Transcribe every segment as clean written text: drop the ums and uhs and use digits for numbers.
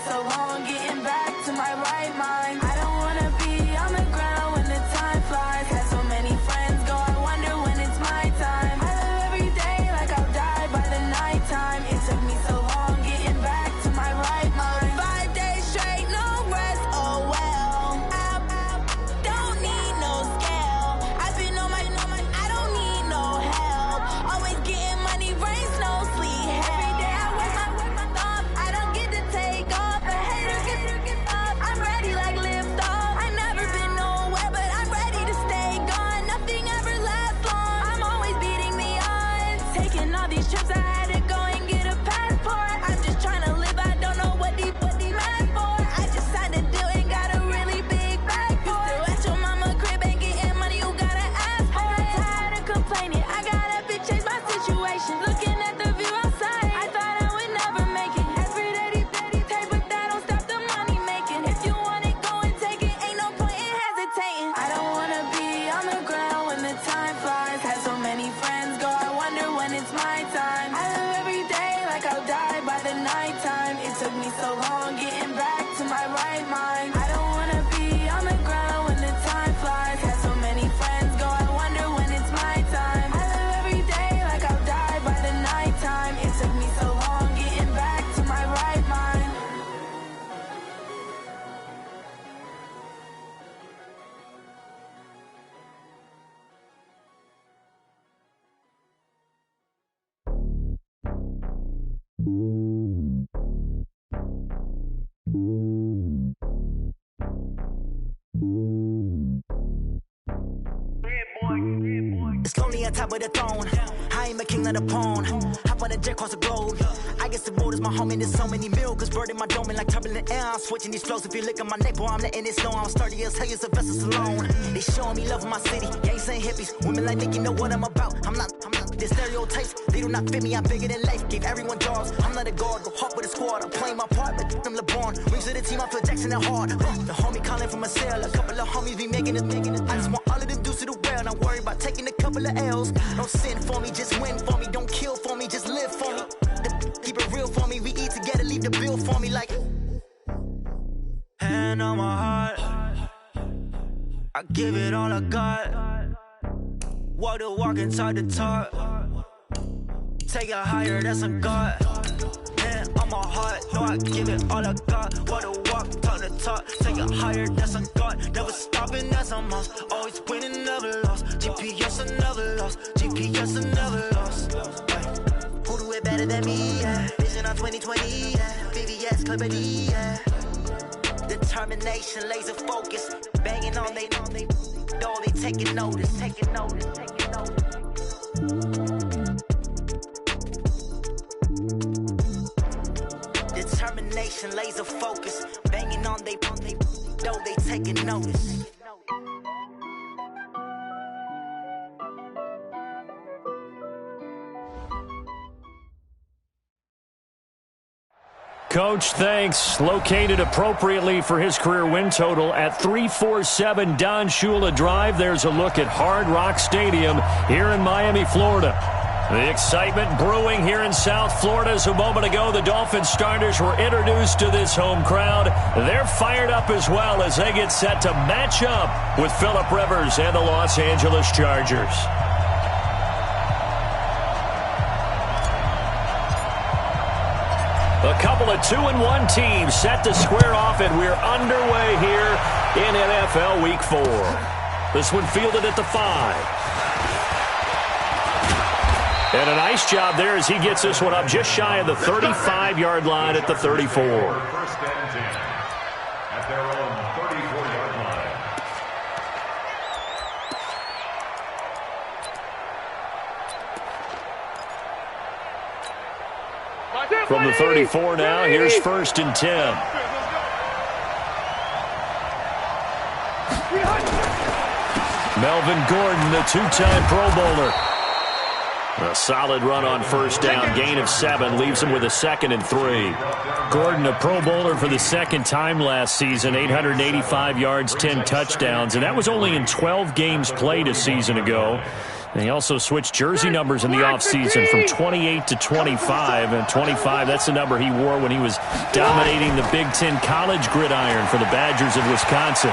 so long getting back to my right mind. I don't wanna be on the ground when the time flies. Had so many friends go, I wonder when it's my time. I live every day like I'll die by the nighttime. It took me so long getting back to my right mind. 5 days straight, no rest, oh well. I don't need no scale. I've been on my, I don't need no help. Always getting money, rains, no sleep. Every day I work my thumb. I don't get to take off. The haters get up. I'm ready like lift off. I never been nowhere, but I'm ready to stay gone. Nothing ever lasts long. I'm always beating the odds. Taking all these trips, I had to go and get a passport. I'm just trying to live. I don't know what deep mad for. I just signed a deal and got a really big bag for it. Still at your mama crib and getting money, you gotta ask for it. I got tired of complaining. I gotta bitch change my situation. Looking at the view outside, I thought I would never make it. Every day take, but that don't stop the money making. If you want it, go and take it. Ain't no point in hesitating. I don't wanna be on the ground when the time flies. Had so many friends go, I wonder when it's my time. I live every day like I'll die by the nighttime. It took me so long getting back to my right mind. I don't wanna be on the ground when the time flies. Had so many friends go, I wonder when it's my time. I live every day like I'll die by the nighttime. It took me so long getting back to my right mind. It's lonely on top of the throne. I am a king of the pawn. Hop on a jet across the globe. I guess the road is my home and there's so many miracles burning my dome and like turbulent air. I'm switching these flows. If you look at my neck, boy, I'm letting it slow. I'm sturdy as hell, as Sylvester Stallone. They showing me love in my city. Gangsta and hippies, women like Nicki know what I'm about. I'm not. The stereotypes, they do not fit me. I'm bigger than life. Gave everyone jobs. I'm not a guard. Go hard with a squad. I'm playing my part, but I'm LeBron. Rings to the team. I feel Jackson and hard. The homie calling from a cell. A couple of homies be making it. I just want all of them dudes to the well. Not worry about taking a couple of L's. Don't sin for me, just win for me. Don't kill for me, just live for me. Keep it real for me. We eat together, leave the bill for me like. Hand on my heart, I give it all I got. Walk the walk and talk the talk. Take it higher, that's a God. Hand on my heart, no, I give it all I got. Walk the walk, talk the talk. Take it higher, that's a God. Never stopping, that's a must. Always winning, never lost. GPS, I never lost. GPS, I never lost. Who do it better than me? Yeah. Vision on 2020. Yeah. VVS, Clarity. Yeah. Determination, laser focus. Banging on they door, they taking notice. Determination, laser focus. Banging on they door, they taking notice. Coach, thanks. Located appropriately for his career win total at 347 Don Shula Drive. There's a look at Hard Rock Stadium here in Miami, Florida. The excitement brewing here in South Florida as a moment ago the Dolphins starters were introduced to this home crowd. They're fired up as well as they get set to match up with Phillip Rivers and the Los Angeles Chargers. A couple of 2-1 teams set to square off, and we're underway here in NFL Week 4. This one fielded at the 5. And a nice job there as he gets this one up just shy of the 35-yard line at the 34. First and 10 at their own 34-yard line. From the 34 now, here's first and 10. Melvin Gordon, the two-time Pro Bowler. A solid run on first down. Gain of 7 leaves him with a 2nd and 3. Gordon, a Pro Bowler for the second time last season. 885 yards, 10 touchdowns. And that was only in 12 games played a season ago. He also switched jersey numbers in the offseason from 28 to 25. And 25, that's the number he wore when he was dominating the Big Ten college gridiron for the Badgers of Wisconsin.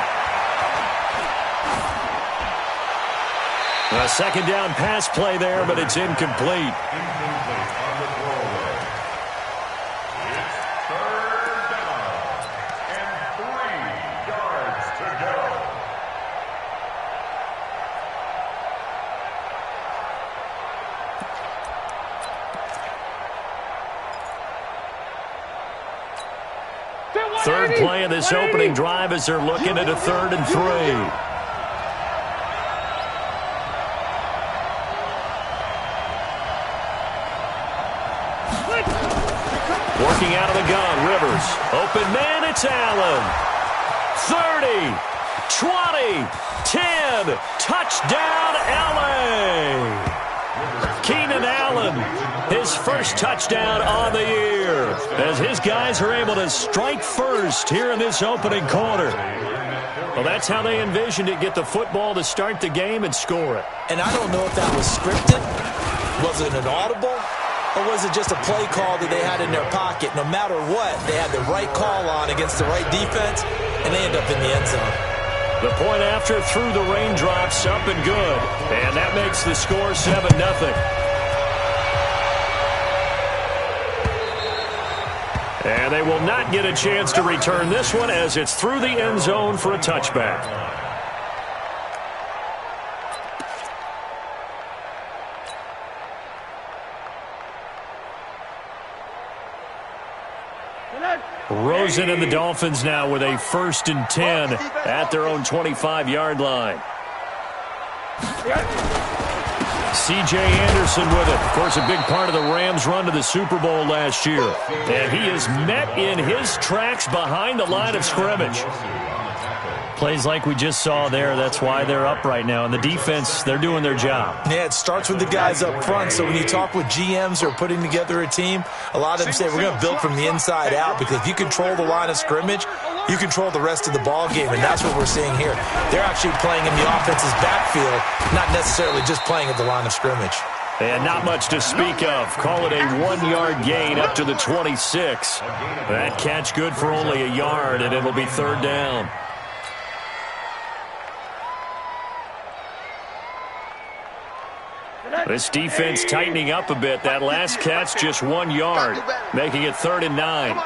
A second down pass play there, but it's incomplete. Third play of this opening drive as they're looking at a 3rd and 3. Working out of the gun, Rivers. Open man, it's Allen. 30, 20, 10. Touchdown, LA. Keenan Allen, his first touchdown on the year, as his guys are able to strike first here in this opening quarter. Well, that's how they envisioned it, get the football to start the game and score it. And I don't know if that was scripted, was it an audible, or was it just a play call that they had in their pocket? No matter what, they had the right call on against the right defense, and they end up in the end zone. The point after through the raindrops, up and good. And that makes the score 7-0. And they will not get a chance to return this one as it's through the end zone for a touchback. Rosen and the Dolphins now with a 1st and 10 at their own 25-yard line. C.J. Anderson with it. Of course, a big part of the Rams' run to the Super Bowl last year. And he is met in his tracks behind the line of scrimmage. Plays like we just saw there, that's why they're up right now. And the defense, they're doing their job. Yeah, it starts with the guys up front. So when you talk with GMs who are putting together a team, a lot of them say we're going to build from the inside out, because if you control the line of scrimmage, you control the rest of the ball game, and that's what we're seeing here. They're actually playing in the offense's backfield, not necessarily just playing at the line of scrimmage. And not much to speak of. Call it a 1-yard gain up to the 26. That catch good for only a yard, and it'll be 3rd down. This defense tightening up a bit. That last catch just 1 yard, making it 3rd and 9.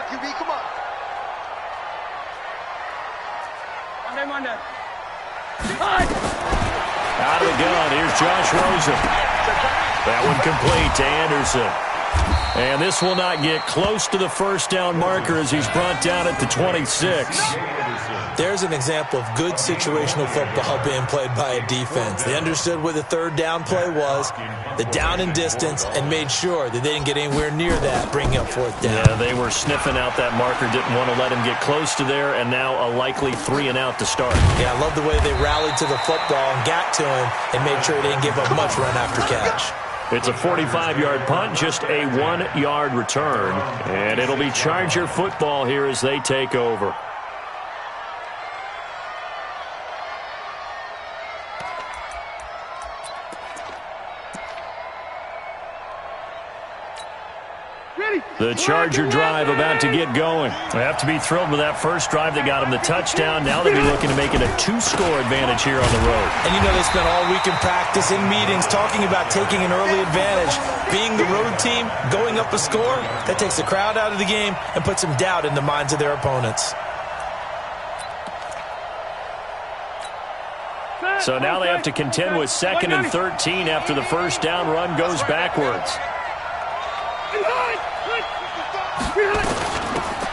Out of the gun, here's Josh Rosen. That one complete to Anderson. And this will not get close to the 1st down marker as he's brought down at the 26. There's an example of good situational football being played by a defense. They understood where the 3rd down play was, the down and distance, and made sure that they didn't get anywhere near that, bringing up 4th down. Yeah, they were sniffing out that marker, didn't want to let him get close to there, and now a likely 3 and out to start. Yeah, I love the way they rallied to the football and got to him and made sure he didn't give up much run after catch. It's a 45-yard punt, just a 1-yard return, and it'll be Charger football here as they take over. The Charger drive about to get going. They have to be thrilled with that first drive that got them the touchdown. Now they'll be looking to make it a 2-score advantage here on the road. And you know they spent all week in practice, in meetings, talking about taking an early advantage. Being the road team, going up a score, that takes the crowd out of the game and puts some doubt in the minds of their opponents. So now they have to contend with 2nd and 13 after the first down run goes backwards.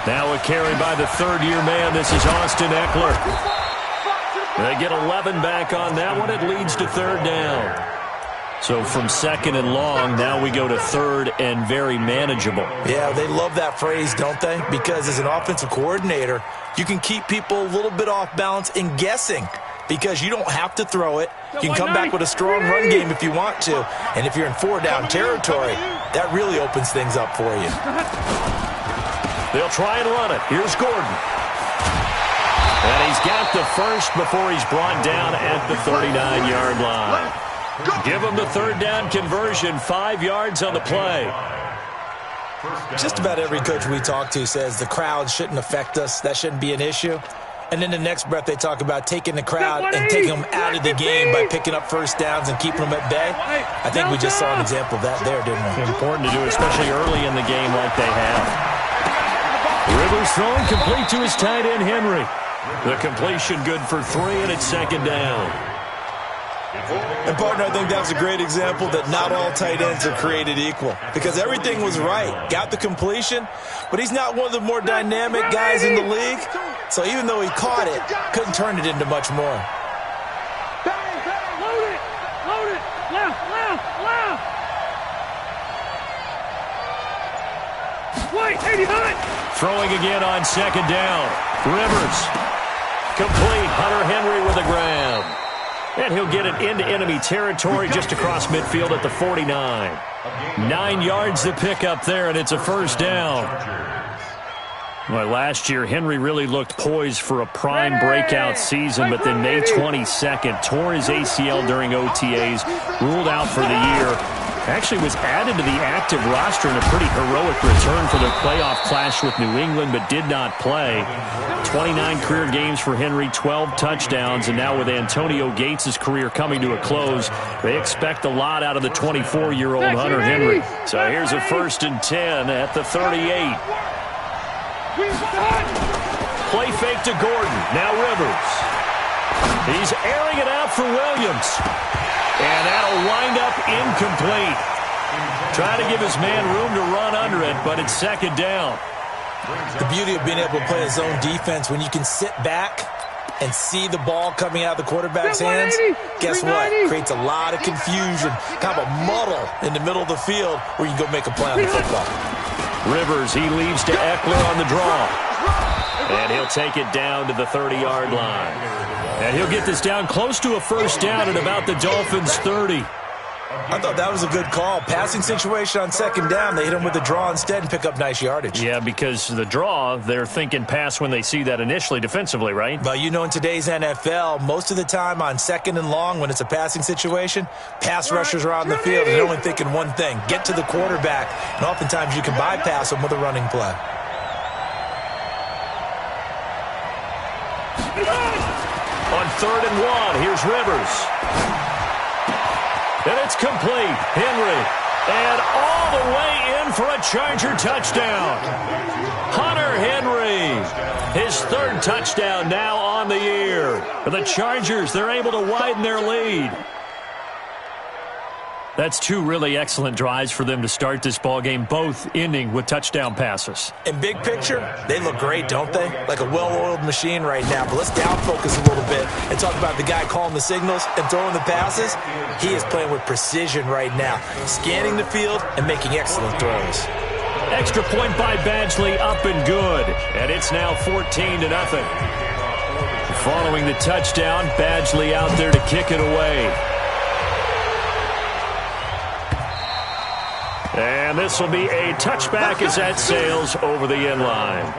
Now a carry by the 3rd-year man. This is Austin Eckler. They get 11 back on that one. It leads to 3rd down. So from 2nd and long, now we go to 3rd and very manageable. Yeah, they love that phrase, don't they? Because as an offensive coordinator, you can keep people a little bit off balance and guessing, because you don't have to throw it. You can come back with a strong run game if you want to. And if you're in 4-down territory, that really opens things up for you. They'll try and run it. Here's Gordon. And he's got the first before he's brought down at the 39-yard line. Give them the third down conversion, 5 yards on the play. Just about every coach we talk to says the crowd shouldn't affect us. That shouldn't be an issue. And in the next breath, they talk about taking the crowd and taking them out of the game by picking up first downs and keeping them at bay. I think we just saw an example of that there, didn't we? Important to do, especially early in the game like they have. Rivers throwing complete to his tight end, Henry. The completion good for 3, and it's second down. And, partner, I think that's a great example that not all tight ends are created equal because everything was right. Got the completion, but he's not one of the more dynamic guys in the league. So even though he caught it, couldn't turn it into much more. Load it! Left! Wait, 89! Throwing again on second down. Rivers. Complete. Hunter Henry with a grab. And he'll get it into enemy territory just across midfield at the 49. 9 yards to pick up there, and it's a first down. Well, last year, Henry really looked poised for a prime breakout season, but then May 22nd, tore his ACL during OTAs, ruled out for the year. Actually was added to the active roster in a pretty heroic return for their playoff clash with New England, but did not play. 29 career games for Henry, 12 touchdowns, and now with Antonio Gates' career coming to a close, they expect a lot out of the 24-year-old Hunter Henry. So here's a 1st and 10 at the 38. Play fake to Gordon. Now Rivers. He's airing it out for Williams. And that'll wind up incomplete. Try to give his man room to run under it, but it's second down. The beauty of being able to play a zone defense when you can sit back and see the ball coming out of the quarterback's hands, guess what? Creates a lot of confusion, kind of a muddle in the middle of the field where you can go make a play on the football. Rivers, he leaves to Eckler on the draw. And he'll take it down to the 30-yard line. And he'll get this down close to a first down at about the Dolphins' 30. I thought that was a good call. Passing situation on second down, they hit him with the draw instead and pick up nice yardage. Yeah, because the draw, they're thinking pass when they see that initially defensively, right? But you know, in today's NFL, most of the time on second and long, when it's a passing situation, pass rushers are on the field and they're only thinking one thing, get to the quarterback. And oftentimes you can bypass them with a running play. On 3rd and 1, here's Rivers. And it's complete. Henry. And all the way in for a Charger touchdown. Hunter Henry. His 3rd touchdown now on the year. For the Chargers, they're able to widen their lead. That's 2 really excellent drives for them to start this ballgame, both ending with touchdown passes. In big picture, they look great, don't they? Like a well-oiled machine right now. But let's down focus a little bit and talk about the guy calling the signals and throwing the passes. He is playing with precision right now, scanning the field and making excellent throws. Extra point by Badgley, up and good. And it's now 14-0. Following the touchdown, Badgley out there to kick it away. And this will be a touchback as that sails over the end line.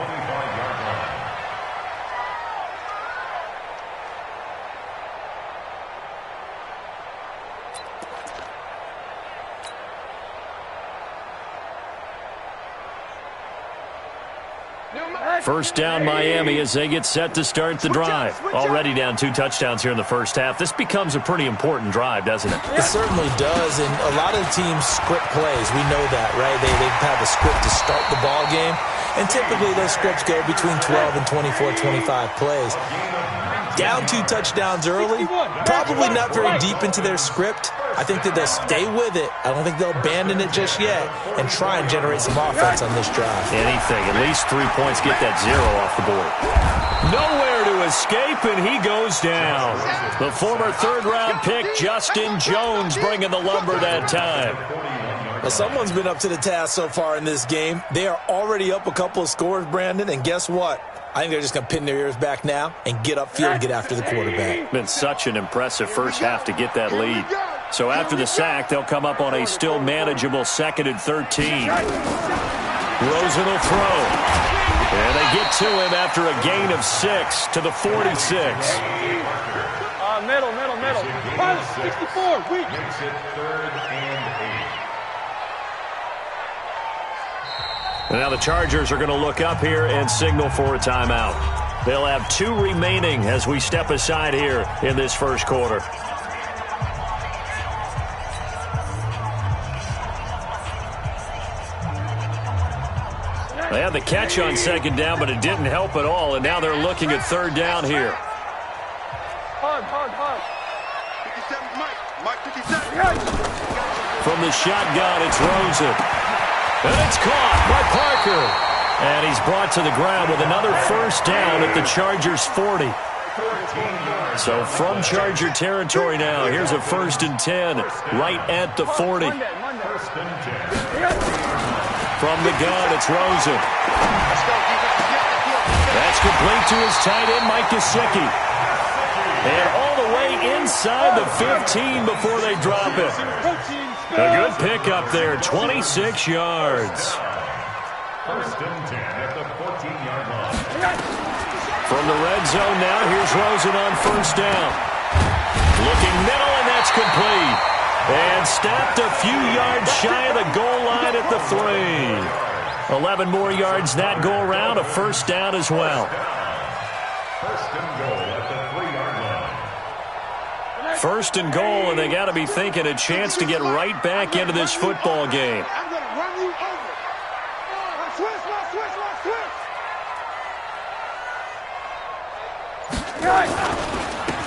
First down Miami as they get set to start the drive. Already down 2 touchdowns here in the first half. This becomes a pretty important drive, doesn't it? It certainly does, and a lot of the teams script plays. We know that, right? They have a script to start the ball game, and typically those scripts go between 12 and 24, 25 plays. Down 2 touchdowns early, probably not very deep into their script. I think that they'll stay with it. I don't think they'll abandon it just yet and try and generate some offense on this drive. Anything. At least 3 points, get that 0 off the board. Nowhere to escape, and he goes down. The former 3rd-round pick, Justin Jones, bringing the lumber that time. Well, someone's been up to the task so far in this game. They are already up a couple of scores, Brandon, and guess what? I think they're just going to pin their ears back now and get upfield and get after the quarterback. Been such an impressive first half to get that lead. So after the sack, they'll come up on a still manageable 2nd and 13. Rosen will throw. And they get to him after a gain of 6 to the 46. Middle. Pilot, 64, weak. Makes it 3rd and 8. Now the Chargers are going to look up here and signal for a timeout. They'll have 2 remaining as we step aside here in this first quarter. They had the catch on 2nd down, but it didn't help at all, and now they're looking at 3rd down here. Hug. 57, Mike 57. From the shotgun, it's Rosen. And it's caught by Parker. And he's brought to the ground with another first down at the Chargers' 40. So from Charger territory now, here's a 1st and 10 right at the 40. From the gun, it's Rosen. That's complete to his tight end, Mike Gesicki. And all the way inside the 15 before they drop it. A good pickup there, 26 yards. 1st and 10 at the 14-yard line. From the red zone now, here's Rosen on 1st down. Looking middle, and that's complete. And stopped a few yards shy of the goal line at the 3. 11 more yards that go around, a 1st down as well. 1st and goal at the 3-yard line. 1st and goal, and they got to be thinking a chance to get right back into this football game. I'm going to run you over. Switch.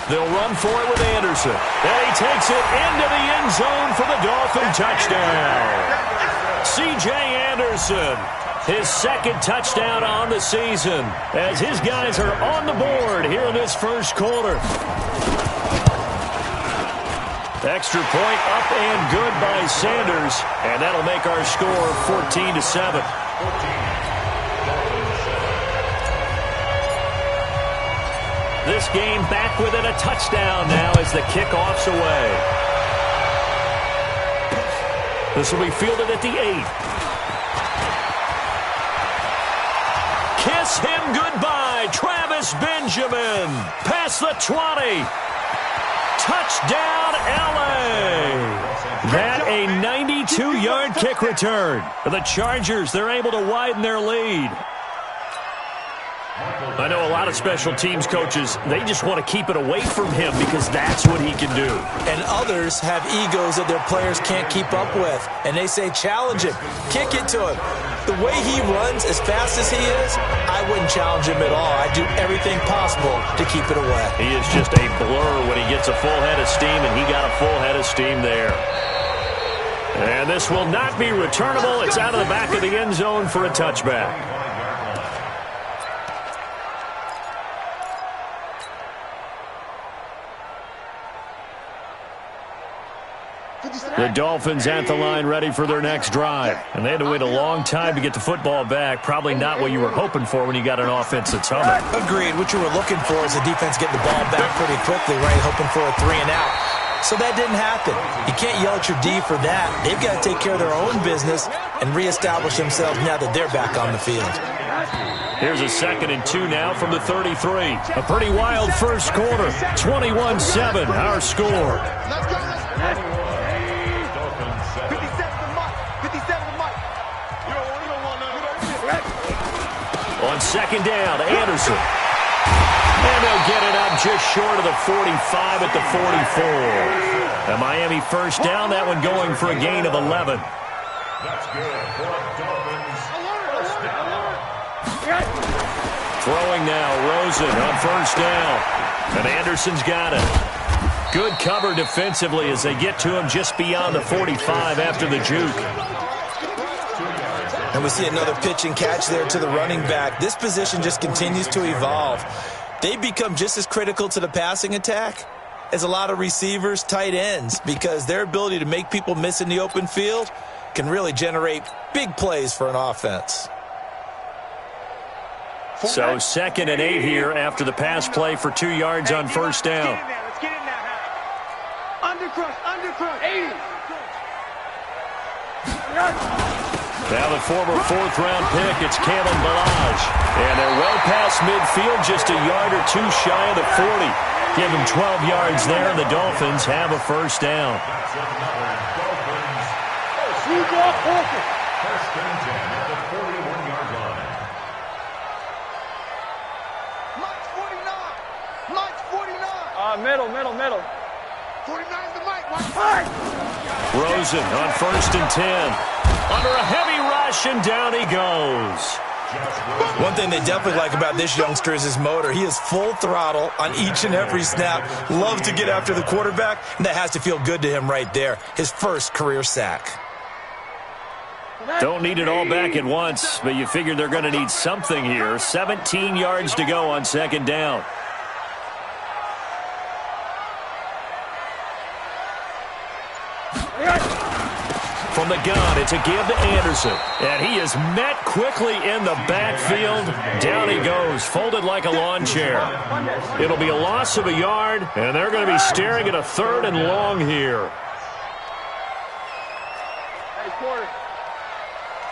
They'll run for it with Anderson. And he takes it into the end zone for the Dolphin touchdown. C.J. Anderson, his 2nd touchdown on the season, as his guys are on the board here in this first quarter. Extra point up and good by Sanders, and that'll make our score 14-7. This game back within a touchdown now as the kickoff's away. This will be fielded at the 8. Kiss him goodbye, Travis Benjamin. Past the 20. Touchdown, L.A. That a 92-yard kick return. The Chargers, they're able to widen their lead. I know a lot of special teams coaches, they just want to keep it away from him because that's what he can do. And others have egos that their players can't keep up with. And they say, challenge him, kick it to him. The way he runs as fast as he is, I wouldn't challenge him at all. I'd do everything possible to keep it away. He is just a blur when he gets a full head of steam, and he got a full head of steam there. And this will not be returnable. It's out of the back of the end zone for a touchback. The Dolphins at the line ready for their next drive. And they had to wait a long time to get the football back. Probably not what you were hoping for when you got an offense that's humming. Agreed. What you were looking for is the defense getting the ball back pretty quickly, right? Hoping for a 3 and out. So that didn't happen. You can't yell at your D for that. They've got to take care of their own business and reestablish themselves now that they're back on the field. Here's a 2nd and 2 now from the 33. A pretty wild first quarter. 21-7, our score. On 2nd down, Anderson. And they'll get it up just short of the 45 at the 44. A Miami first down, that one going for a gain of 11. That's good for a Dolphins first down. Throwing now, Rosen on 1st down. And Anderson's got it. Good cover defensively as they get to him just beyond the 45 after the juke. And we see another pitch and catch there to the running back. This position just continues to evolve. They become just as critical to the passing attack as a lot of receivers, tight ends, because their ability to make people miss in the open field can really generate big plays for an offense. So 2nd and 8 here after the pass play for 2 yards on 1st down. Let's get in there. Undercrush. 80. Now the former fourth-round pick, it's Kalen Ballage. And they're well past midfield, just a yard or two shy of the 40. Give them 12 yards there, and the Dolphins have a first down. First and 10 at the 41-yard line. Mike's 49. Mike's 49. Middle. 49's the Mike. Mike. Rosen on first and 10. Under a heavy rush, and down he goes. One thing they definitely like about this youngster is his motor. He is full throttle on each and every snap. Loves to get after the quarterback, and that has to feel good to him right there. His first career sack. Don't need it all back at once, but you figure they're going to need something here. 17 yards to go on second down. From the gun, it's a give to Anderson. And he is met quickly in the backfield. Down he goes, folded like a lawn chair. It'll be a loss of a yard, and they're going to be staring at a 3rd and long here. Hey, quarter.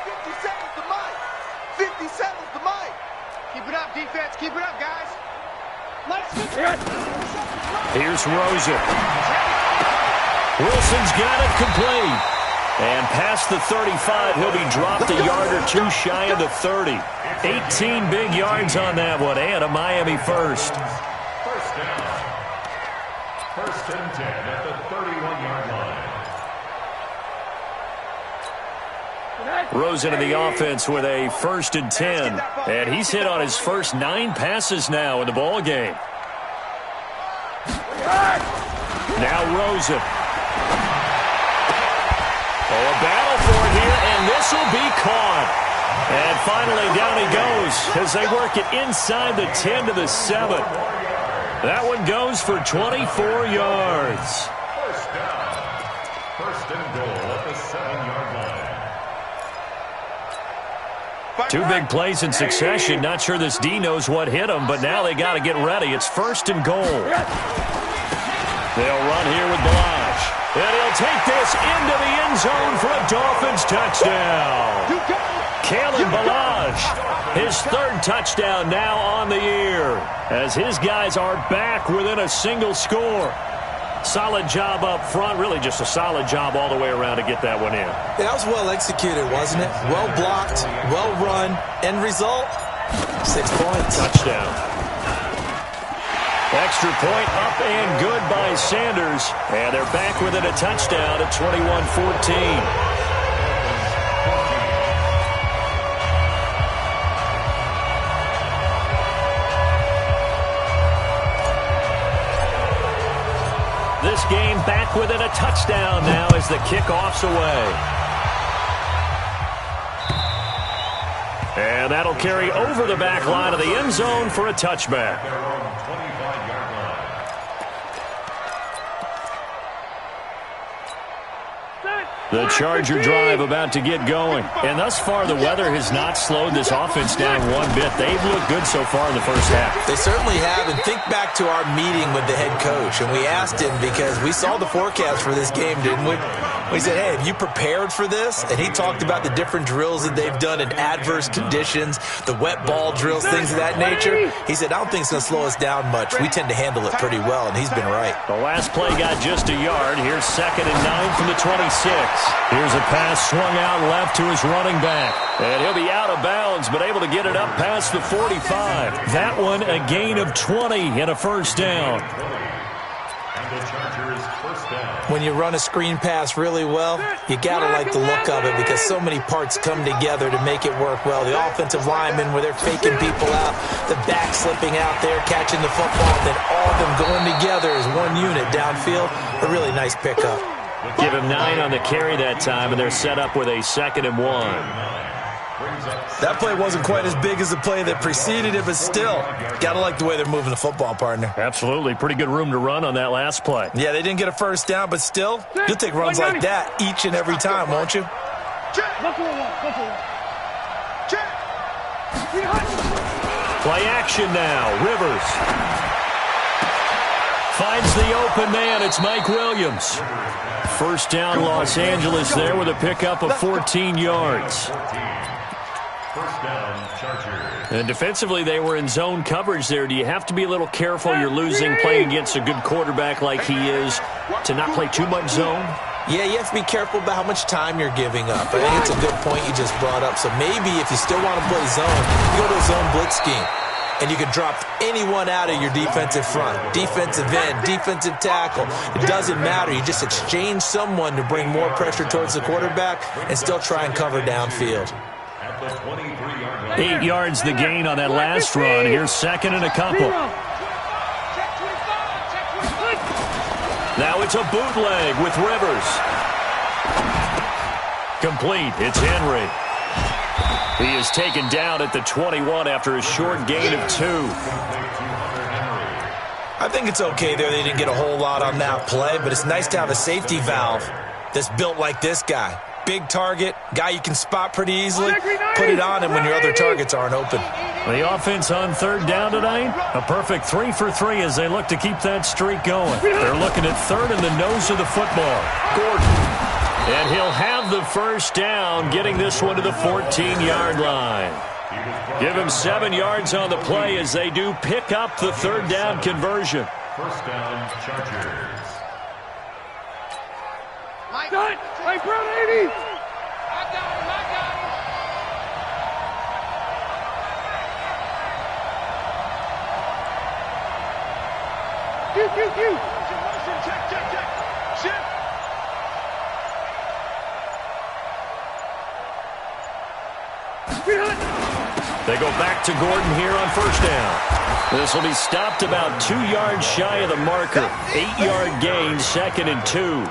57's the Mike. 57's the Mike. Keep it up, defense. Keep it up, guys. Here's Rosen. Wilson's got it complete. And past the 35, he'll be dropped a yard or two shy of the 30. 18 big yards on that one, and a Miami first. First down. First and 10 at the 31-yard line. Rosen in the offense with a first and 10. And he's hit on his first 9 passes now in the ball game. Now Rosen. Oh, a battle for it here, and this will be caught. And finally, down he goes as they work it inside the 10 to the 7. That one goes for 24 yards. First down. First and goal at the 7-yard line. 2 big plays in succession. Not sure this D knows what hit him, but now they got to get ready. It's first and goal. They'll run here with Ballage. And he'll take this into the end zone for a Dolphins touchdown. Kalen Ballage, his 3rd touchdown now on the year, as his guys are back within a single score. Solid job up front, really just a solid job all the way around to get that one in. Yeah, that was well executed, wasn't it? Well blocked, well run. End result, 6 points. Touchdown. Extra point up and good by Sanders. And they're back within a touchdown at 21-14. This game back within a touchdown now as the kickoff's away. And that'll carry over the back line of the end zone for a touchback. The Charger drive about to get going. And thus far, the weather has not slowed this offense down one bit. They've looked good so far in the first half. They certainly have. And think back to our meeting with the head coach. And we asked him, because we saw the forecast for this game, didn't we? We said, hey, have you prepared for this? And he talked about the different drills that they've done in adverse conditions, the wet ball drills, things of that nature. He said, I don't think it's going to slow us down much. We tend to handle it pretty well, and he's been right. The last play got just a yard. Here's 2nd and 9 from the 26. Here's a pass swung out left to his running back. And he'll be out of bounds, but able to get it up past the 45. That one a gain of 20 and a first down. And the Chargers first down. When you run a screen pass really well, you got to like the look of it because so many parts come together to make it work well. The offensive linemen, where they're faking people out, the back slipping out there, catching the football, and then all of them going together as one unit downfield. A really nice pickup. Give him 9 on the carry that time, and they're set up with a 2nd and 1. That play wasn't quite as big as the play that preceded it, but still, got to like the way they're moving the football, partner. Absolutely. Pretty good room to run on that last play. Yeah, they didn't get a first down, but still, you'll take runs like that each and every time, won't you? Play action now. Rivers. Finds the open man. It's Mike Williams. First down, Los Angeles there with a pickup of 14 yards. First down, Chargers. And defensively, they were in zone coverage there. Do you have to be a little careful? You're losing playing against a good quarterback like he is to not play too much zone? Yeah, you have to be careful about how much time you're giving up. I think it's a good point you just brought up. So maybe if you still want to play zone, you go to a zone blitz scheme. And you can drop anyone out of your defensive front. Defensive end, defensive tackle. It doesn't matter. You just exchange someone to bring more pressure towards the quarterback and still try and cover downfield. At the 23-yard line. 8 yards the gain on that last run. Here's second and a couple. Now it's a bootleg with Rivers. Complete. It's Henry. He is taken down at the 21 after a short gain of 2. I think it's okay there. They didn't get a whole lot on that play, but it's nice to have a safety valve that's built like this guy. Big target, guy you can spot pretty easily. Put it on him when your other targets aren't open. The offense on third down tonight, a perfect 3 for 3 as they look to keep that streak going. They're looking at third in the nose of the football. Gordon. And he'll have the first down, getting this one to the 14-yard line. Give him 7 yards on the play as they do pick up the third down conversion. First down, Chargers. Hey, Brown 80. Check. Shift. They go back to Gordon here on first down. This will be stopped about 2 yards shy of the marker. 8-yard gain, second and 2.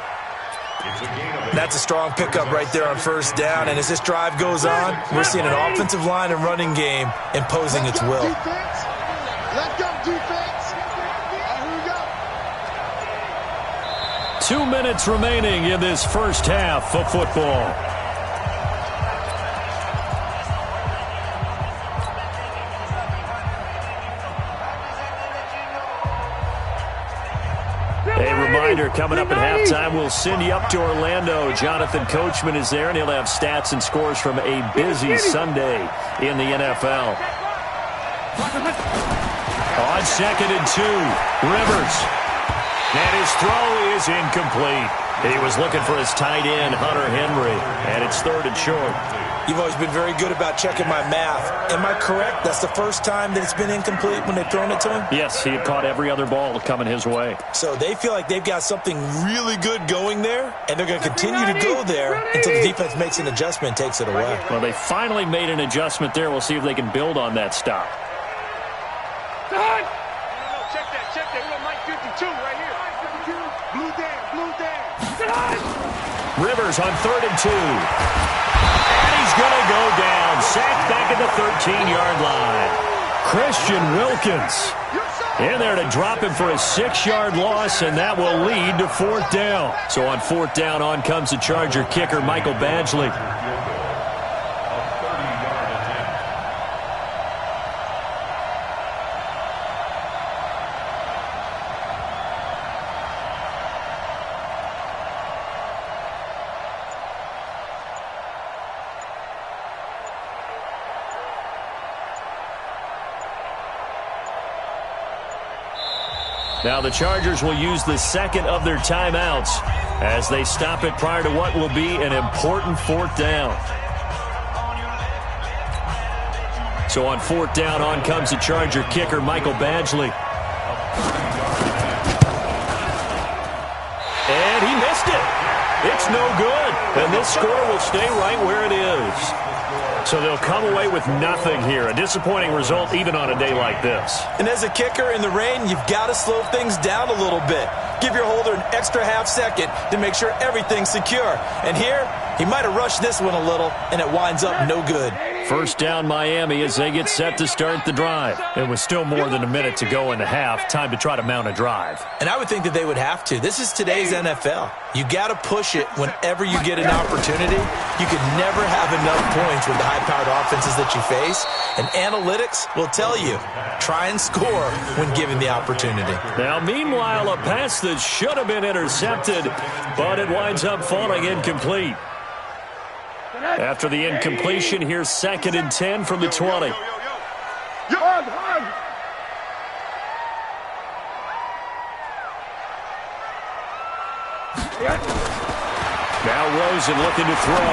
That's a strong pickup right there on first down. And as this drive goes on, we're seeing an offensive line and running game imposing its will. Let's go, defense. Here we go. 2 minutes remaining in this first half of football. Coming up at halftime, we'll send you up to Orlando. Jonathan Coachman is there, and he'll have stats and scores from a busy Sunday in the NFL. On second and 2, Rivers. And his throw is incomplete. He was looking for his tight end, Hunter Henry, and it's third and short. You've always been very good about checking my math. Am I correct? That's the first time that it's been incomplete when they've thrown it to him? Yes, he had caught every other ball coming his way. So they feel like they've got something really good going there, and they're going to continue to go there until the defense makes an adjustment and takes it away. Well, they finally made an adjustment there. We'll see if they can build on that stop. Check that. We got Mike 52 right here. Blue down. Rivers on third and 2. And he's going to go down. Sacked back at the 13-yard line. Christian Wilkins in there to drop him for a 6-yard loss, and that will lead to fourth down. So on fourth down, on comes the Charger kicker, Michael Badgley. Now the Chargers will use the second of their timeouts as they stop it prior to what will be an important fourth down. So on fourth down, on comes the Charger kicker, Michael Badgley. And he missed it. It's no good. And this score will stay right where it is. So they'll come away with nothing here. A disappointing result even on a day like this. And as a kicker in the rain, you've got to slow things down a little bit. Give your holder an extra half second to make sure everything's secure. And here, he might have rushed this one a little, and it winds up no good. First down Miami as they get set to start the drive. It was still more than a minute to go in the half. Time to try to mount a drive. And I would think that they would have to. This is today's NFL. You got to push it whenever you get an opportunity. You can never have enough points with the high-powered offenses that you face. And analytics will tell you, try and score when given the opportunity. Now, meanwhile, a pass that should have been intercepted, but it winds up falling incomplete. After the incompletion, here's 2nd and 10 from the 20. Now Rosen looking to throw.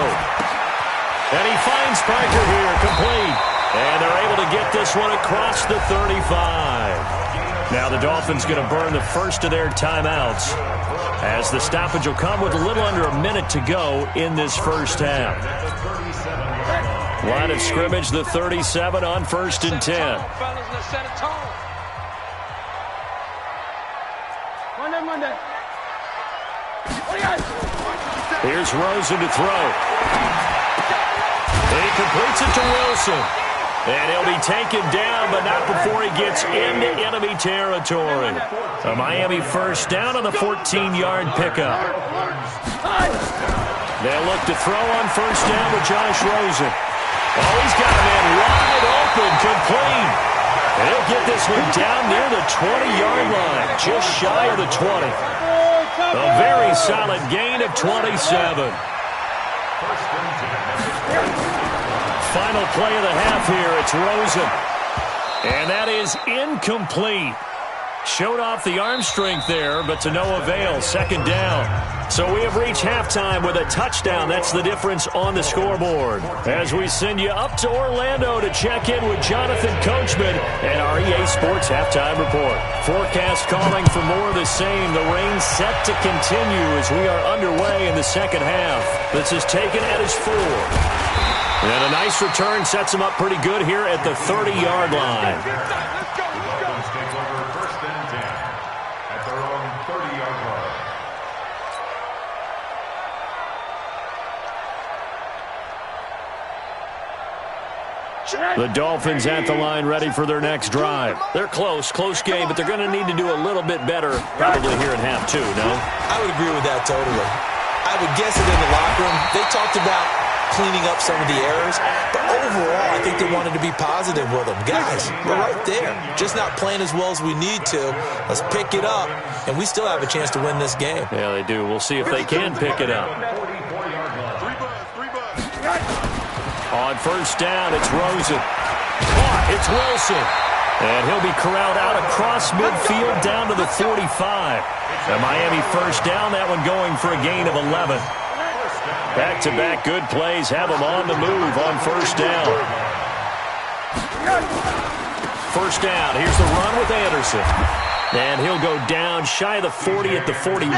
And he finds Parker here, complete. And they're able to get this one across the 35. Now the Dolphins going to burn the first of their timeouts as the stoppage will come with a little under a minute to go in this first half. Line of scrimmage, the 37 on 1st and 10. Here's Rosen to throw. He completes it to Wilson. And he'll be taken down, but not before he gets into enemy territory. A Miami first down on the 14-yard pickup. They'll look to throw on first down with Josh Rosen. Oh, he's got a man wide open, complete. And he'll get this one down near the 20-yard line, just shy of the 20. A very solid gain of 27. Final play of the half here. It's Rosen. And that is incomplete. Showed off the arm strength there, but to no avail. 2nd down. So we have reached halftime with a touchdown. That's the difference on the scoreboard. As we send you up to Orlando to check in with Jonathan Coachman and our EA Sports Halftime Report. Forecast calling for more of the same. The rain set to continue as we are underway in the second half. This is taken at his 4. And a nice return sets him up pretty good here at the 30-yard line. Dolphins take over 1st and 10 at their own 30-yard line. The Dolphins at the line ready for their next drive. They're close game, but they're going to need to do a little bit better probably here in half 2, no? I would agree with that totally. I would guess it in the locker room. They talked about cleaning up some of the errors, but overall, I think they wanted to be positive with them. Guys, we're right there. Just not playing as well as we need to. Let's pick it up, and we still have a chance to win this game. Yeah, they do. We'll see if they can pick it up. On first down, it's Rosen. It's Wilson. And he'll be corralled out across midfield down to the 45. The Miami first down, that one going for a gain of 11. Back-to-back good plays have them on the move on first down. First down, here's the run with Anderson. And he'll go down shy of the 40 at the 41.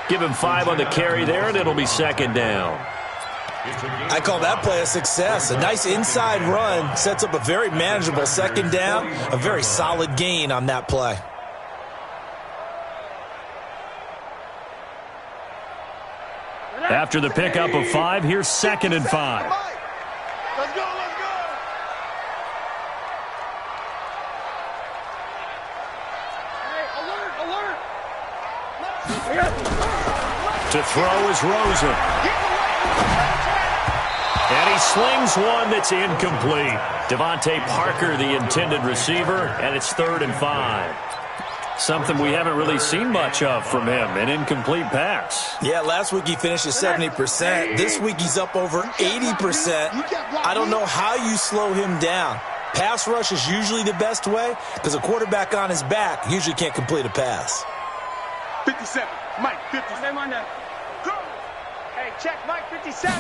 Give him 5 on the carry there, and it'll be 2nd down. I call that play a success. A nice inside run sets up a very manageable 2nd down. A very solid gain on that play. After the pickup of 5, here's 2nd and 5. Let's go. Hey, alert. To throw is Rosen. And he slings one that's incomplete. Devontae Parker, the intended receiver, and it's 3rd and 5. Something we haven't really seen much of from him, an incomplete pass. Yeah, last week he finished at 70%. This week he's up over 80%. I don't know how you slow him down. Pass rush is usually the best way because a quarterback on his back usually can't complete a pass. 57. Mike, 57 on that. Hey, check Mike, 57.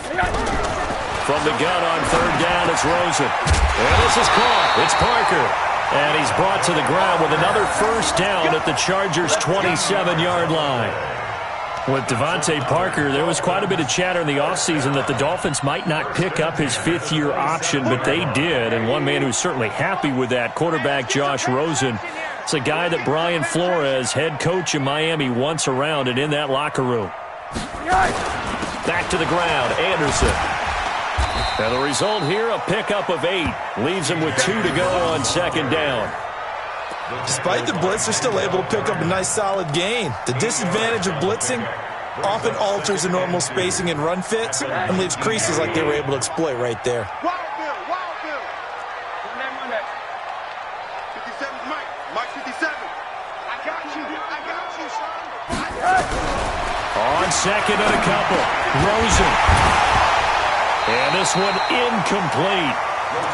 From the gun on 3rd down, it's Rosen. And this is caught. It's Parker. And he's brought to the ground with another first down at the Chargers' 27-yard line. With Devontae Parker, there was quite a bit of chatter in the offseason that the Dolphins might not pick up his 5th-year option, but they did. And one man who's certainly happy with that, quarterback Josh Rosen. It's a guy that Brian Flores, head coach in Miami, wants around and in that locker room. Back to the ground, Anderson. And the result here, a pickup of 8. Leaves them with 2 to go on second down. Despite the blitz, they're still able to pick up a nice solid gain. The disadvantage of blitzing often alters the normal spacing and run fits and leaves creases like they were able to exploit right there. Wild Bill, Wild Bill. Run that. 57's Mike. Mike 57. I got you, son. On second and a couple, Rosen. And this one incomplete.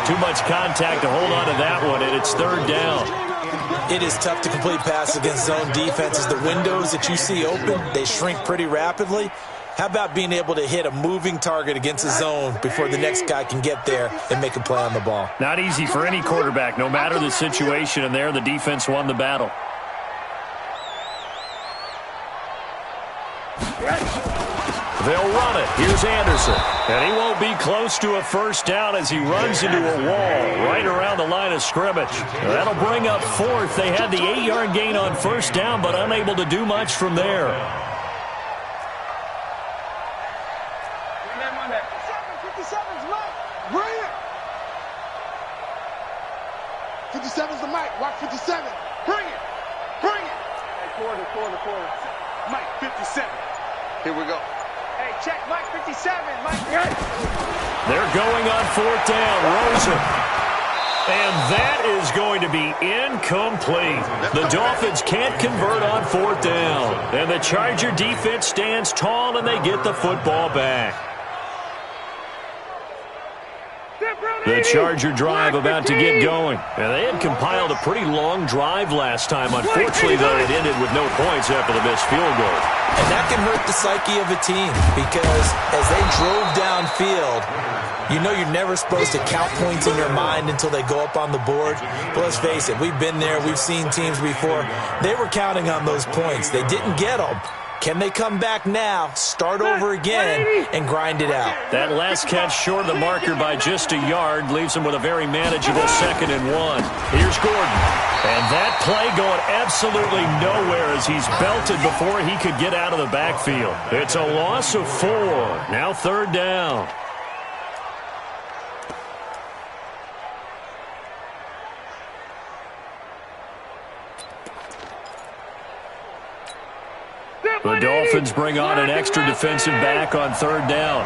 Too much contact to hold on to that one, and it's third down. It is tough to complete passes against zone defenses. The windows that you see open, they shrink pretty rapidly. How about being able to hit a moving target against a zone before the next guy can get there and make a play on the ball? Not easy for any quarterback, no matter the situation, and there the defense won the battle. They'll run it. Here's Anderson. And he won't be close to a first down as he runs into a wall right around the line of scrimmage. That'll bring up fourth. They had the 8-yard gain on first down, but unable to do much from there. 57's Mike. Bring it. 57's the Mike. Watch 57. Bring it. Hey, quarter. Mike 57. Here we go. Hey, check Mike 57. Mike. They're going on fourth down. Rosen. And that is going to be incomplete. The Dolphins can't convert on fourth down. And the Charger defense stands tall, and they get the football back. The Charger drive about to get going. And they had compiled a pretty long drive last time. Unfortunately, though, it ended with no points after the missed field goal. And that can hurt the psyche of a team because as they drove downfield, you know you're never supposed to count points in your mind until they go up on the board. But let's face it, we've been there. We've seen teams before. They were counting on those points. They didn't get them. Can they come back now, start over again, and grind it out? That last catch short of the marker by just a yard leaves them with a very manageable 2nd and 1. Here's Gordon. And that play going absolutely nowhere as he's belted before he could get out of the backfield. It's a loss of 4. Now third down. The Dolphins bring on an extra defensive back on third down.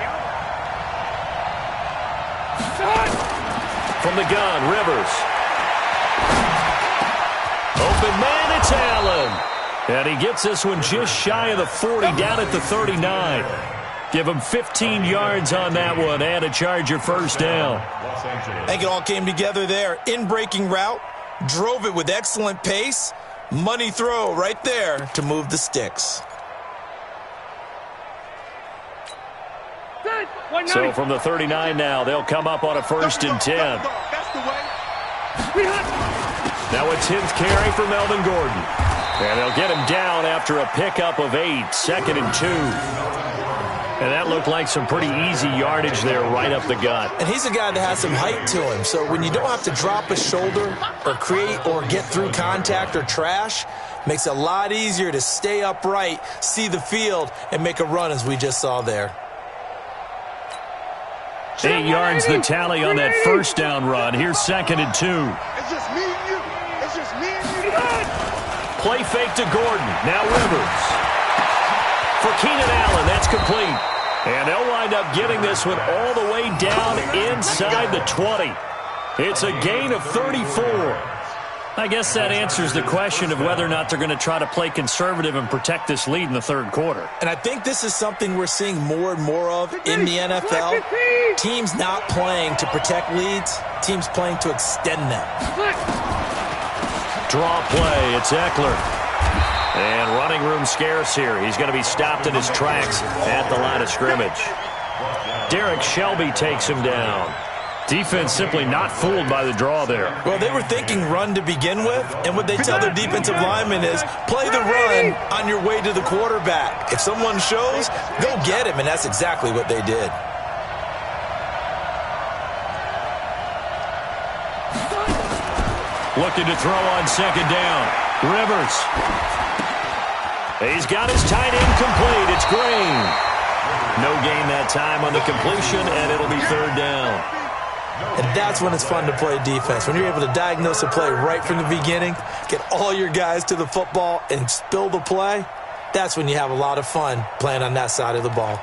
From the gun, Rivers. Open man, it's Allen. And he gets this one just shy of the 40, down at the 39. Give him 15 yards on that one and a Charger first down. I think it all came together there. In-breaking route, drove it with excellent pace. Money throw right there to move the sticks. So from the 39 now, they'll come up on a 1st and 10. Now a 10th carry for Melvin Gordon. And they'll get him down after a pickup of 8, 2nd and 2. And that looked like some pretty easy yardage there right up the gut. And he's a guy that has some height to him. So when you don't have to drop a shoulder or create or get through contact or trash, makes it a lot easier to stay upright, see the field, and make a run as we just saw there. 8 yards the tally on that first down run. Here's 2nd and 2. It's just me and you. It's just me and you. Play fake to Gordon. Now Rivers. For Keenan Allen, that's complete. And they'll wind up getting this one all the way down inside the 20. It's a gain of 34. I guess that answers the question of whether or not they're going to try to play conservative and protect this lead in the third quarter. And I think this is something we're seeing more and more of in the NFL. Teams not playing to protect leads, teams playing to extend them. Draw play, it's Eckler. And running room scarce here. He's going to be stopped in his tracks at the line of scrimmage. Derek Shelby takes him down. Defense simply not fooled by the draw there. Well, they were thinking run to begin with, and what they tell their defensive linemen is play the run on your way to the quarterback. If someone shows, go get him, and that's exactly what they did. Looking to throw on 2nd down. Rivers. He's got his tight end complete. It's Green. No gain that time on the completion, and it'll be third down. And that's when it's fun to play defense. When you're able to diagnose a play right from the beginning, get all your guys to the football, and spill the play, that's when you have a lot of fun playing on that side of the ball.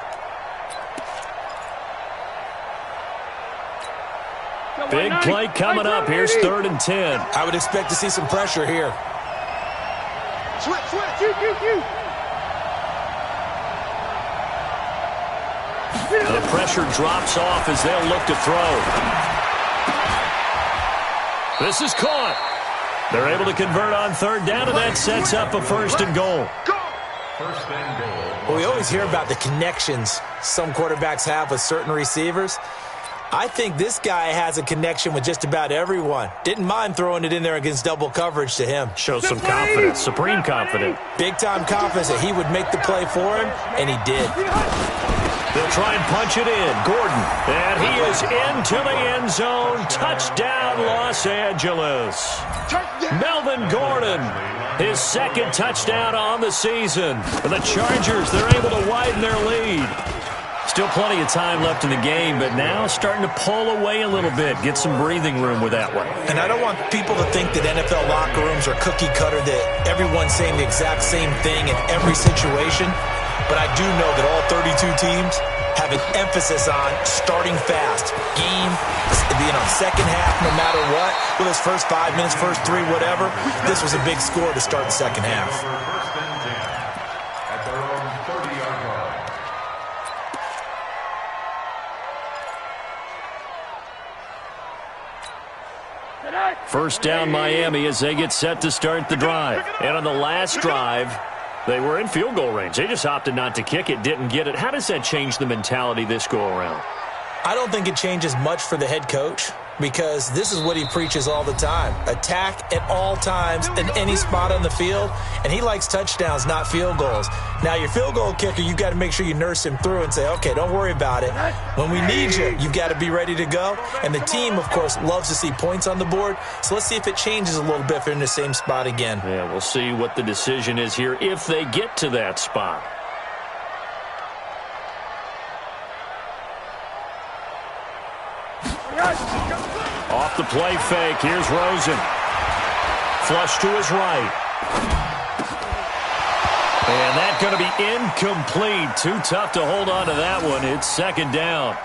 Big play coming up. Here's 3rd and 10. I would expect to see some pressure here. Switch. The pressure drops off as they'll look to throw. This is caught. They're able to convert on 3rd down, and that sets up a 1st and goal. First and goal. Well, we always hear about the connections some quarterbacks have with certain receivers. I think this guy has a connection with just about everyone. Didn't mind throwing it in there against double coverage to him. Shows some confidence, supreme confidence. Big-time confidence that he would make the play for him, and he did. They'll try and punch it in. Gordon, and he is into the end zone. Touchdown, Los Angeles. Melvin Gordon, his 2nd touchdown on the season. For the Chargers, they're able to widen their lead. Still plenty of time left in the game, but now starting to pull away a little bit, get some breathing room with that one. And I don't want people to think that NFL locker rooms are cookie cutter, that everyone's saying the exact same thing in every situation. But I do know that all 32 teams have an emphasis on starting fast. Game, second half, no matter what. Whether it's first 5 minutes, first 3, whatever. This was a big score to start the second half. First and 10 at their own 30-yard line. First down, Miami, as they get set to start the drive. And on the last drive, they were in field goal range. They just opted not to kick it, didn't get it. How does that change the mentality this go-around? I don't think it changes much for the head coach, because this is what he preaches all the time. Attack at all times in any spot on the field, and he likes touchdowns, not field goals. Now, your field goal kicker, you've got to make sure you nurse him through and say, okay, don't worry about it. When we need you, you've got to be ready to go. And the team, of course, loves to see points on the board, so let's see if it changes a little bit if they're in the same spot again. Yeah, we'll see what the decision is here if they get to that spot. Off the play fake, here's Rosen. Flush to his right. And that's going to be incomplete. Too tough to hold on to that one. It's 2nd down.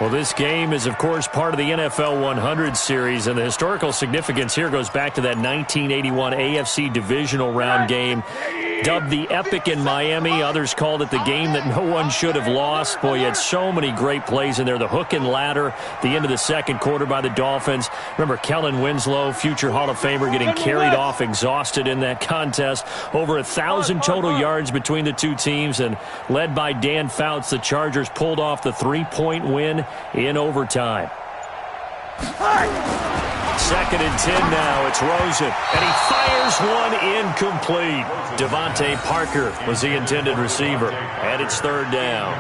Well, this game is, of course, part of the NFL 100 series, and the historical significance here goes back to that 1981 AFC divisional round game, dubbed the Epic in Miami. Others called it the game that no one should have lost. Boy, you had so many great plays in there. The hook and ladder, the end of the 2nd quarter by the Dolphins. Remember Kellen Winslow, future Hall of Famer, getting carried off exhausted in that contest. Over 1,000 total yards between the two teams, and led by Dan Fouts, the Chargers pulled off the 3-point win in overtime. 2nd and 10 now. It's Rosen, and he fires one incomplete. Devontae Parker was the intended receiver, and it's 3rd down.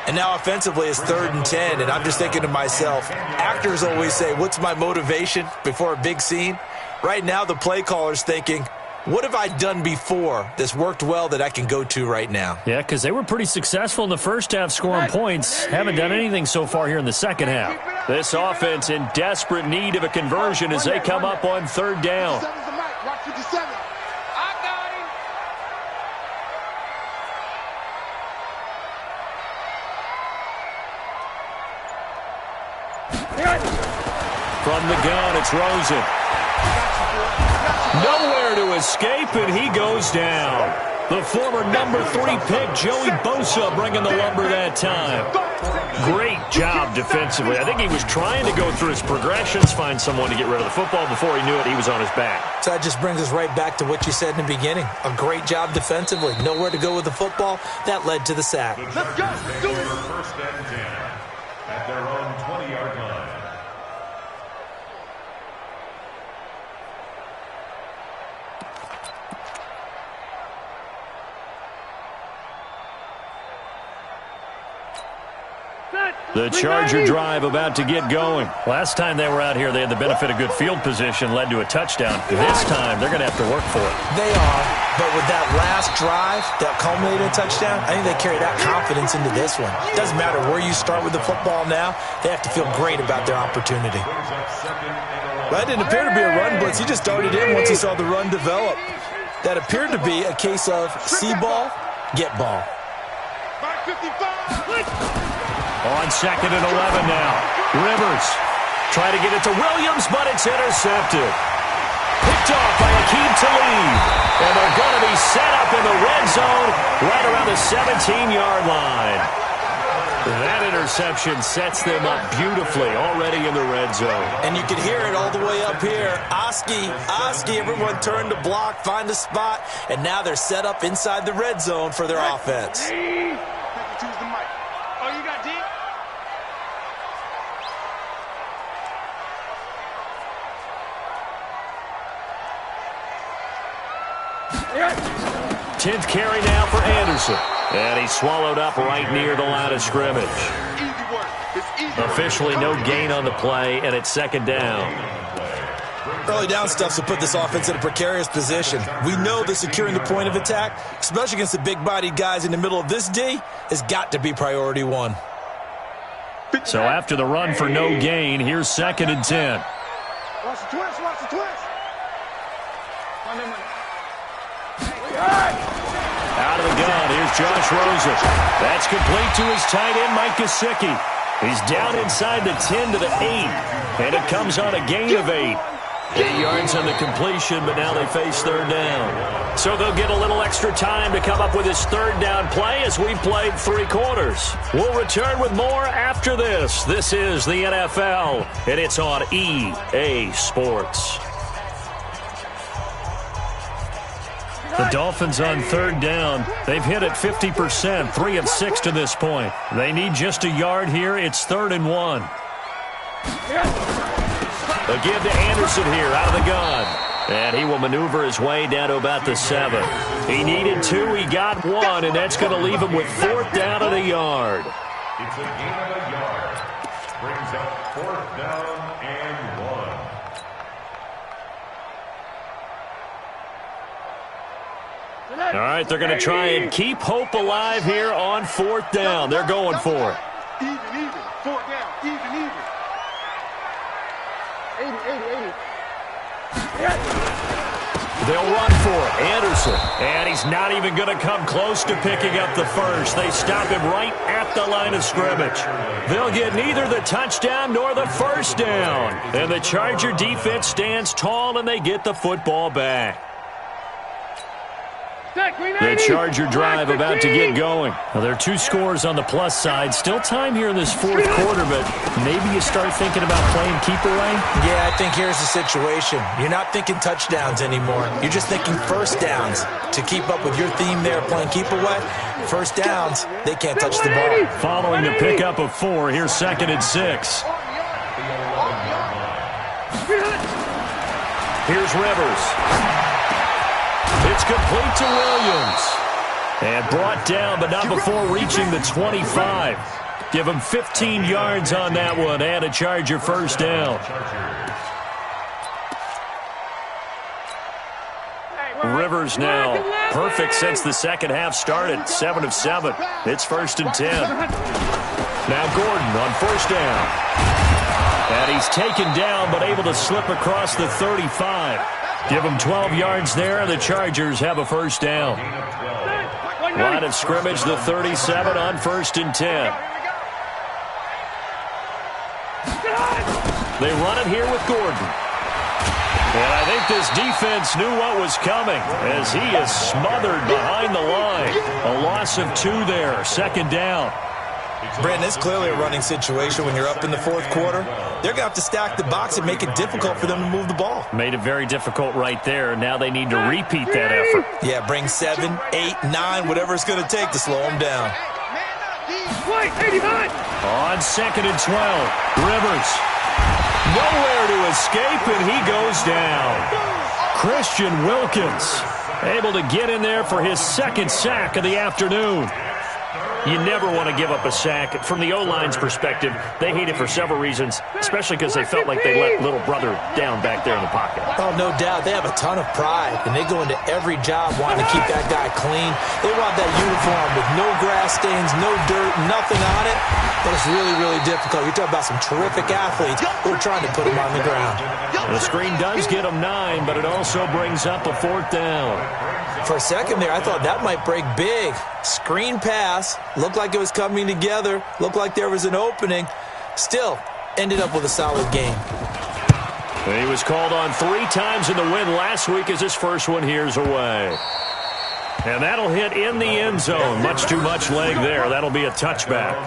And now offensively it's 3rd and 10, and I'm just thinking to myself, actors always say, what's my motivation before a big scene? Right now the play caller's thinking, what have I done before that's worked well that I can go to right now? Yeah, because they were pretty successful in the first half scoring points. Haven't done anything so far here in the second half. This offense in desperate need of a conversion as they come up on 3rd down. Watch 57. I got him. From the gun, it's Rosen. Nowhere to escape, and he goes down. The former number 3 pick, Joey Bosa, bringing the lumber that time. Great job defensively. I think he was trying to go through his progressions, find someone to get rid of the football. Before he knew it, he was on his back. So that just brings us right back to what you said in the beginning. A great job defensively. Nowhere to go with the football. That led to the sack. Let's go. Let's do it. First and 10 at their own 20-yard line. Set. The Charger drive about to get going. Last time they were out here, they had the benefit of good field position, led to a touchdown. This time, they're going to have to work for it. They are, but with that last drive that culminated in a touchdown, I think they carry that confidence into this one. It doesn't matter where you start with the football now. They have to feel great about their opportunity. That didn't appear to be a run blitz. He just darted in once he saw the run develop. That appeared to be a case of see ball, get ball. On 2nd and 11 now. Rivers try to get it to Williams, but it's intercepted. Picked off by Aqib Talib. And they're going to be set up in the red zone right around the 17-yard line. That interception sets them up beautifully already in the red zone. And you can hear it all the way up here. Oski, everyone turned to block, find a spot, and now they're set up inside the red zone for their offense. 52's the mic. Oh, you got D? 10th carry now for Anderson. And he's swallowed up right near the line of scrimmage. Officially no gain on the play, and it's 2nd down. Early down stuff to put this offense in a precarious position. We know that securing the point of attack, especially against the big-bodied guys in the middle of this D, has got to be priority one. So after the run for no gain, here's 2nd and 10. Watch the twist, watch the twist. Out of the gun, here's Josh Rosen. That's complete to his tight end, Mike Gesicki. He's down inside the 10 to the 8, and it comes on a gain of 8. 8 yards on the completion, but now they face 3rd down. So they'll get a little extra time to come up with his 3rd down play as we've played 3 quarters. We'll return with more after this. This is the NFL, and it's on EA Sports. The Dolphins on 3rd down. They've hit it 50%, 3 of 6 to this point. They need just a yard here. It's 3rd and 1. They'll give to Anderson here out of the gun. And he will maneuver his way down to about the 7. He needed 2. He got 1, and that's going to leave him with 4th down and a yard. It's a gain of a yard. Brings up 4th down and 1. All right, they're going to try and keep hope alive here on 4th down. They're going for it. Even. 4th down. Even. 80. They'll run for it. Anderson. And he's not even going to come close to picking up the first. They stop him right at the line of scrimmage. They'll get neither the touchdown nor the 1st down. And the Charger defense stands tall, and they get the football back. The Charger drive about to get going. Well, there are 2 scores on the plus side. Still time here in this 4th quarter, but maybe you start thinking about playing keep away? Yeah, I think here's the situation. You're not thinking touchdowns anymore. You're just thinking 1st downs. To keep up with your theme there, playing keep away, 1st downs, they can't touch the ball. Following the pickup of 4, here's 2nd and 6. Here's Rivers. It's complete to Williams. And brought down, but not before reaching the 25. Give him 15 yards on that one and a Charger 1st down. Rivers now perfect since the 2nd half started. 7 of 7. It's 1st and 10. Now Gordon on 1st down. And he's taken down but able to slip across the 35. Give them 12 yards there, and the Chargers have a 1st down. Line of scrimmage, the 37 on 1st and 10. They run it here with Gordon. And I think this defense knew what was coming as he is smothered behind the line. A loss of 2 there, 2nd down. Brandon, it's clearly a running situation when you're up in the 4th quarter. They're going to have to stack the box and make it difficult for them to move the ball. Made it very difficult right there. Now they need to repeat that effort. Yeah, bring 7, 8, 9, whatever it's going to take to slow them down. On 2nd and 12, Rivers. Nowhere to escape, and he goes down. Christian Wilkins able to get in there for his 2nd sack of the afternoon. You never want to give up a sack. From the O-line's perspective, they hate it for several reasons, especially because they felt like they let little brother down back there in the pocket. Oh, no doubt. They have a ton of pride, and they go into every job wanting to keep that guy clean. They want that uniform with no grass stains, no dirt, nothing on it. But it's really, really difficult. You're talking about some terrific athletes who are trying to put him on the ground. The screen does get him 9, but it also brings up a 4th down. For a second there, I thought that might break big. Screen pass. Looked like it was coming together. Looked like there was an opening. Still, ended up with a solid game. He was called on 3 times in the win last week as his first one here's away. And that'll hit in the end zone. Much too much leg there. That'll be a touchback.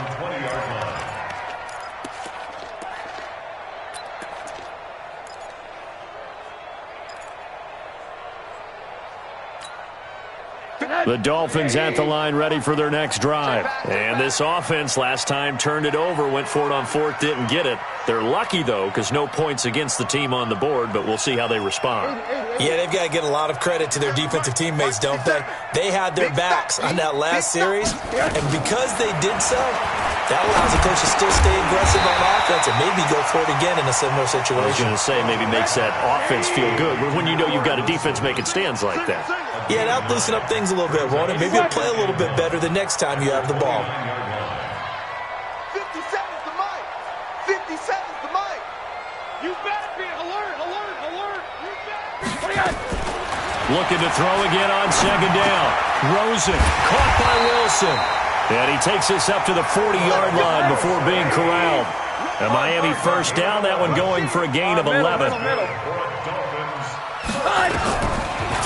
The Dolphins at the line ready for their next drive. And this offense last time turned it over, went for it on 4th, didn't get it. They're lucky, though, because no points against the team on the board, but we'll see how they respond. Yeah, they've got to get a lot of credit to their defensive teammates, don't they? They had their backs on that last series, and because they did so, that allows the coach to still stay aggressive on offense and maybe go for it again in a similar situation. I was going to say maybe makes that offense feel good when you know you've got a defense making stands like that. Yeah, that'll loosen up things a little bit, won't it? Maybe you'll play a little bit better the next time you have the ball. 50 seconds to Mike. 50 seconds to Mike. You better be alert, alert, alert. You better be. Looking to throw again on 2nd down. Rosen caught by Wilson. And he takes this up to the 40-yard line before being corralled. A Miami first down, that one going for a gain of 11.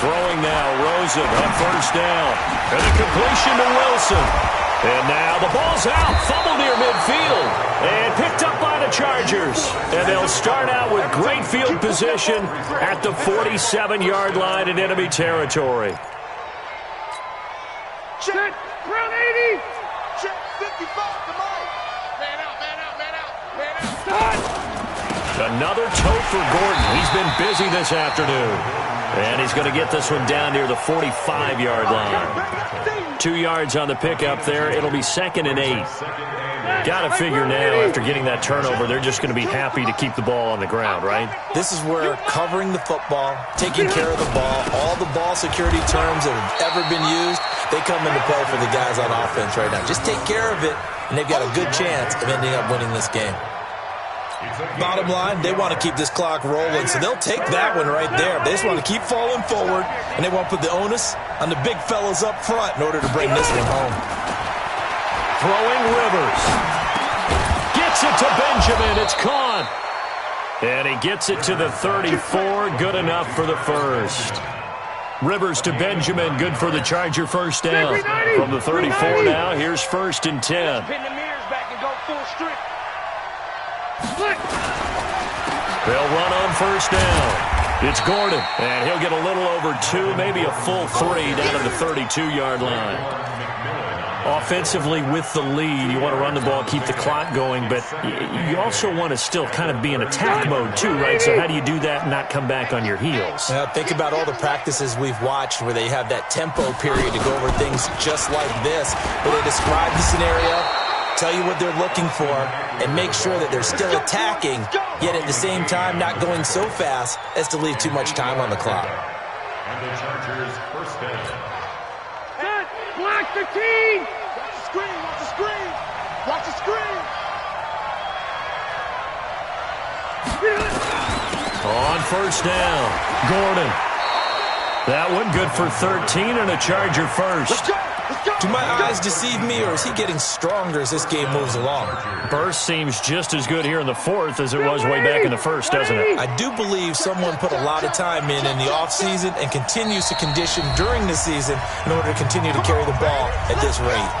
Throwing now, Rosen on 1st down. And a completion to Wilson. And now the ball's out. Fumble near midfield. And picked up by the Chargers. And they'll start out with great field position at the 47-yard line in enemy territory. Check. Round 80. Check 55 to Mike. Man out, man out, man out, man out. Another tote for Gordon. He's been busy this afternoon. And he's going to get this one down near the 45-yard line. 2 yards on the pickup there. It'll be 2nd and 8. Got to figure now, after getting that turnover, they're just going to be happy to keep the ball on the ground, right? This is where covering the football, taking care of the ball, all the ball security terms that have ever been used, they come into play for the guys on offense right now. Just take care of it, and they've got a good chance of ending up winning this game. Bottom line, they want to keep this clock rolling, so they'll take that one right there. They just want to keep falling forward, and they want to put the onus on the big fellas up front in order to bring this one home. Throwing Rivers. Gets it to Benjamin. It's caught. And he gets it to the 34. Good enough for the first. Rivers to Benjamin. Good for the Charger first down. From the 34 now, here's 1st and 10. Pin the mirrors back and go full strip. They'll run on 1st down. It's Gordon, and he'll get a little over 2, maybe a full 3 down to the 32-yard line. Offensively with the lead, you want to run the ball, keep the clock going, but you also want to still kind of be in attack mode too, right? So how do you do that and not come back on your heels? Think about all the practices we've watched where they have that tempo period to go over things just like this, where they describe the scenario, tell you what they're looking for, and make sure that they're still attacking, yet at the same time not going so fast as to leave too much time on the clock. And the Chargers first down. Block the team! Watch the screen, watch the screen! Watch the screen! On 1st down, Gordon. That one good for 13 and a Charger first. Let's go! Let's go! Do my eyes deceive me, or is he getting stronger as this game moves along? Burst seems just as good here in the 4th as it was way back in the 1st, doesn't it? I do believe someone put a lot of time in the offseason and continues to condition during the season in order to continue to carry the ball at this rate.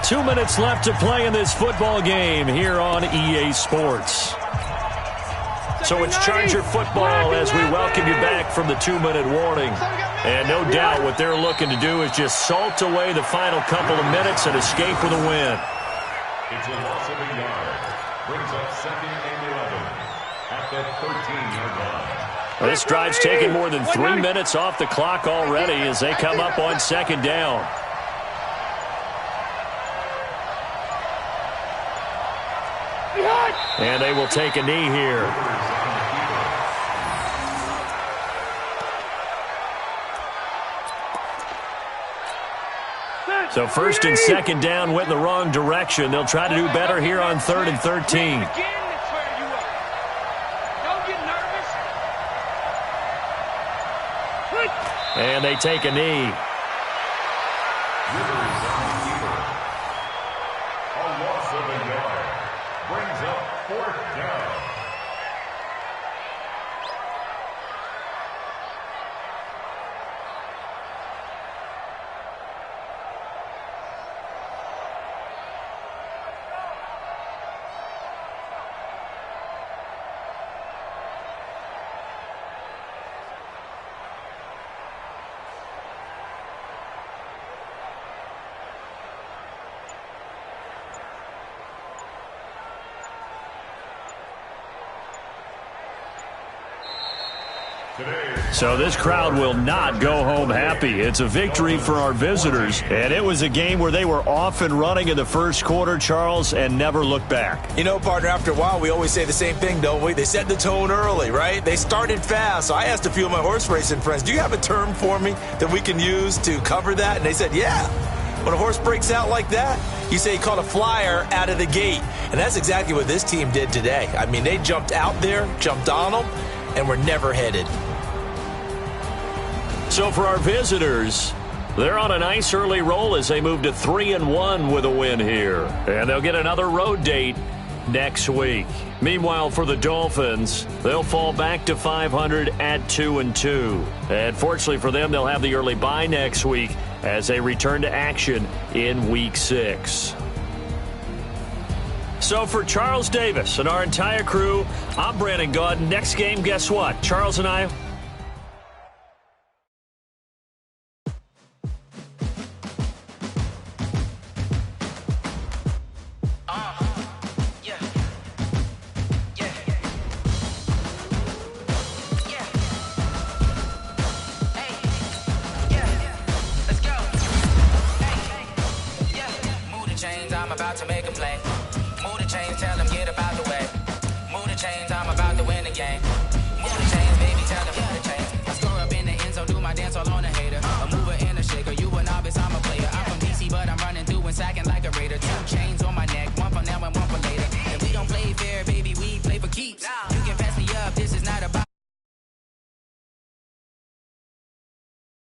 2 minutes left to play in this football game here on EA Sports. So it's Charger football as we welcome you back from the 2-minute warning. And no doubt what they're looking to do is just salt away the final couple of minutes and escape with a win. It's a loss of a yard. Brings up 2nd and 11 at the 13-yard line. This drive's taken more than 3 minutes off the clock already as they come up on 2nd down. And they will take a knee here. So first and second down went in the wrong direction. They'll try to do better here on 3rd and 13. And they take a knee. A loss of a yard. Brings up 4th down. So this crowd will not go home happy. It's a victory for our visitors. And it was a game where they were off and running in the first quarter, Charles, and never looked back. You know, partner, after a while, we always say the same thing, don't we? They set the tone early, right? They started fast. So I asked a few of my horse racing friends, do you have a term for me that we can use to cover that? And they said, yeah. When a horse breaks out like that, you say he caught a flyer out of the gate. And that's exactly what this team did today. I mean, they jumped out there, jumped on them, and were never headed. So for our visitors, they're on a nice early roll as they move to 3-1 with a win here. And they'll get another road date next week. Meanwhile, for the Dolphins, they'll fall back to 500 at 2-2. And fortunately for them, they'll have the early bye next week as they return to action in Week 6. So for Charles Davis and our entire crew, I'm Brandon Gaudin. Next game, guess what? Charles and I... I'm about to make a play.